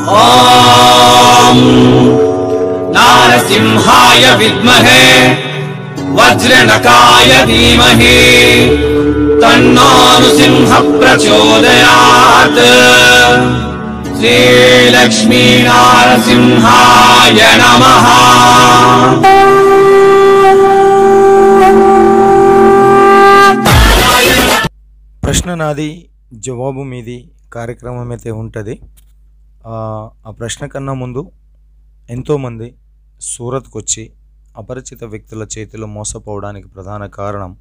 ओम नारसिंहाय विद्महे वज्रनकाय धीमहि तन्नो नृसिंह प्रचोदयात्। श्री लक्ष्मी नारसिंहाय नमः। ప్రశ్న నాది జవాబు మీది కార్యక్రమం అయితే ఉంటుంది. ఆ ప్రశ్న కన్నా ముందు ఎంతోమంది సూరత్కు వచ్చి అపరిచిత వ్యక్తుల చేతిలో మోసపోవడానికి ప్రధాన కారణం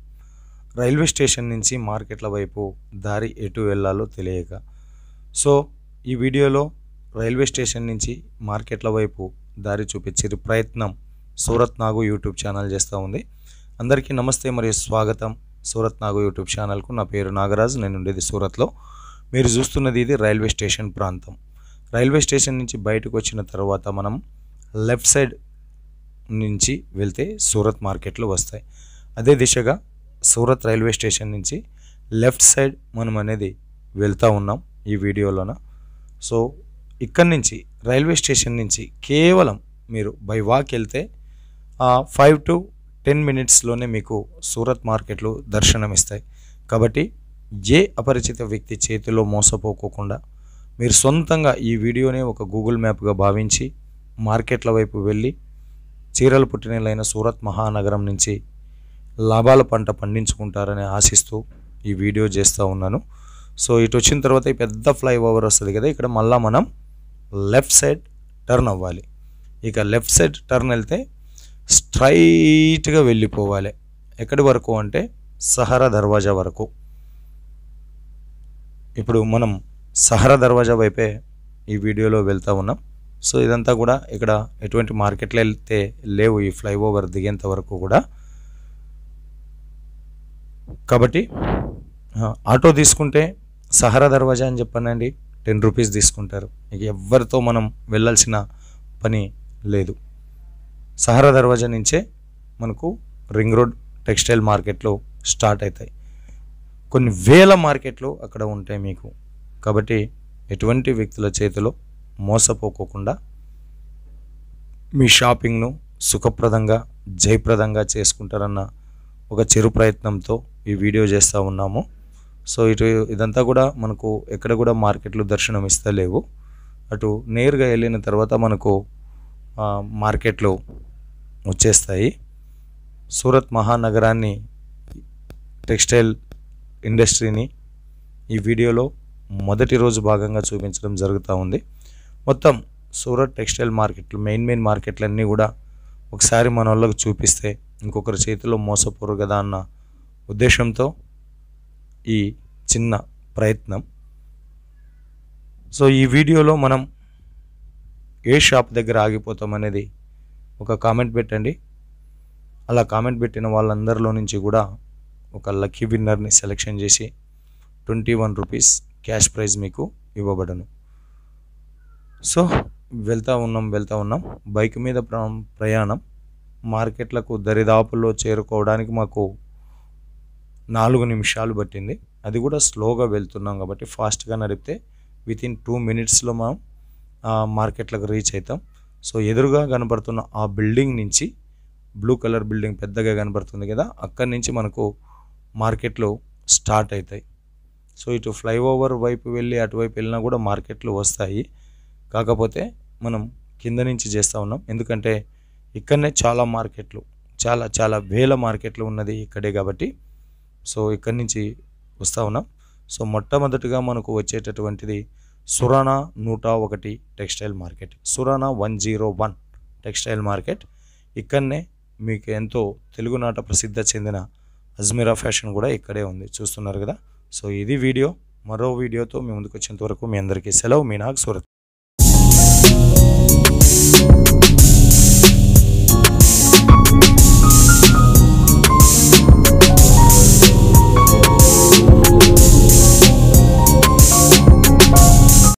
రైల్వే స్టేషన్ నుంచి మార్కెట్ల వైపు దారి ఎటు వెళ్ళాలో తెలియక. సో ఈ వీడియోలో రైల్వే స్టేషన్ నుంచి మార్కెట్ల వైపు దారి చూపించే ప్రయత్నం సూరత్ నాగు యూట్యూబ్ ఛానల్ చేస్తూ ఉంది. అందరికీ నమస్తే మరియు స్వాగతం సూరత్ నాగు యూట్యూబ్ ఛానల్కు. నా పేరు నాగరాజు, నేను ఉండేది సూరత్లో. మీరు చూస్తున్నది ఇది రైల్వే స్టేషన్ ప్రాంతం. రైల్వే స్టేషన్ నుంచి బయటకు వచ్చిన తర్వాత మనం లెఫ్ట్ సైడ్ నుంచి వెళ్తే సూరత్ మార్కెట్లు వస్తాయి. అదే దిశగా సూరత్ రైల్వే స్టేషన్ నుంచి లెఫ్ట్ సైడ్ మనం అనేది వెళ్తూ ఉన్నాం ఈ వీడియోలోన. సో ఇక్కడి నుంచి రైల్వే స్టేషన్ నుంచి కేవలం మీరు బై వాక్ వెళ్తే 5 to 10 minutesలోనే మీకు సూరత్ మార్కెట్లు దర్శనమిస్తాయి. కాబట్టి ఏ అపరిచిత వ్యక్తి చేతిలో మోసపోకోకుండా మీరు సొంతంగా ఈ వీడియోని ఒక గూగుల్ మ్యాప్గా భావించి మార్కెట్ల వైపు వెళ్ళి చీరలు పుట్టినలైన సూరత్ మహానగరం నుంచి లాభాల పంట పండించుకుంటారని ఆశిస్తూ ఈ వీడియో చేస్తూ ఉన్నాను. సో ఇటు వచ్చిన తర్వాత ఈ పెద్ద ఫ్లైఓవర్ వస్తుంది కదా, ఇక్కడ మళ్ళీ మనం లెఫ్ట్ సైడ్ టర్న్ అవ్వాలి. ఇక లెఫ్ట్ సైడ్ టర్న్ వెళ్తే స్ట్రైట్గా వెళ్ళిపోవాలి. ఎక్కడి వరకు అంటే సహరా దర్వాజా వరకు. ఇప్పుడు మనం సహరా దర్వాజా వైపే ఈ వీడియోలో వెళ్తూ ఉన్నాం. సో ఇదంతా కూడా ఇక్కడ ఎటువంటి మార్కెట్లో వెళ్తే లేవు ఈ ఫ్లైఓవర్ దిగేంత వరకు కూడా. కాబట్టి ఆటో తీసుకుంటే సహరా దర్వాజా అని చెప్పానండి 10 రూపీస్ తీసుకుంటారు. ఇక ఎవరితో మనం వెళ్ళాల్సిన పని లేదు. సహరా దర్వాజా నుంచే మనకు రింగ్ రోడ్ టెక్స్టైల్ మార్కెట్లో స్టార్ట్ అవుతాయి. కొన్ని వేల మార్కెట్లు అక్కడ ఉంటాయి మీకు. కాబట్టి ఎటువంటి వ్యక్తుల చేతిలో మోసపోకోకుండా మీ షాపింగ్ను సుఖప్రదంగా జయప్రదంగా చేసుకుంటారన్న ఒక చిరు ప్రయత్నంతో ఈ వీడియో చేస్తూ ఉన్నాము. సో ఇదంతా కూడా మనకు ఎక్కడ కూడా మార్కెట్లు దర్శనం ఇస్తలేవు. అటు నేరుగా వెళ్ళిన తర్వాత మనకు మార్కెట్లు వచ్చేస్తాయి. సూరత్ మహానగరాన్ని, టెక్స్టైల్ ఇండస్ట్రీని ఈ వీడియోలో మొదటి రోజు భాగంగా చూపించడం జరుగుతూ ఉంది. మొత్తం సూరత్ టెక్స్టైల్ మార్కెట్లు, మెయిన్ మార్కెట్లన్నీ కూడా ఒకసారి మన వాళ్ళకు చూపిస్తే ఇంకొకరి చేతిలో మోసపోరు కదా అన్న ఉద్దేశంతో ఈ చిన్న ప్రయత్నం. సో ఈ వీడియోలో మనం ఏ షాప్ దగ్గర ఆగిపోతాం అనేది ఒక కామెంట్ పెట్టండి. అలా కామెంట్ పెట్టిన వాళ్ళందరిలో నుంచి కూడా ఒక లక్కీ విన్నర్ని సెలెక్షన్ చేసి 21 రూపీస్ క్యాష్ ప్రైజ్ మీకు ఇవ్వబడను. సో వెళ్తూ ఉన్నాం. బైక్ మీద ప్రయాణం మార్కెట్లకు దరిదాపుల్లో చేరుకోవడానికి మాకు 4 నిమిషాలు పట్టింది. అది కూడా స్లోగా వెళ్తున్నాం కాబట్టి ఫాస్ట్గా నడిపితే వితిన్ 2 minutesలో మనం మార్కెట్లకు రీచ్ అవుతాం. సో ఎదురుగా కనబడుతున్న ఆ బిల్డింగ్ నుంచి, బ్లూ కలర్ బిల్డింగ్ పెద్దగా కనబడుతుంది కదా, అక్కడి నుంచి మనకు మార్కెట్లు స్టార్ట్ అవుతాయి. సో ఇటు ఫ్లైఓవర్ వైపు వెళ్ళి అటువైపు వెళ్ళినా కూడా మార్కెట్లు వస్తాయి. కాకపోతే మనం కింద నుంచి చేస్తూ ఉన్నాం, ఎందుకంటే ఇక్కడనే చాలా మార్కెట్లు, చాలా వేల మార్కెట్లు ఉన్నది ఇక్కడే కాబట్టి. సో ఇక్కడి నుంచి వస్తూ ఉన్నాం. సో మొట్టమొదటిగా మనకు వచ్చేటటువంటిది Surana 101 textile market, Surana 101 textile market. ఇక్కడనే మీకు ఎంతో తెలుగునాట ప్రసిద్ధ చెందిన అజ్మీరా ఫ్యాషన్ కూడా ఇక్కడే ఉంది, చూస్తున్నారు కదా. సో ఇది వీడియో. మరో వీడియోతో మీ ముందుకు వచ్చేంత వరకు మీ అందరికీ సెలవు. మీ నాగ్ సూరత్.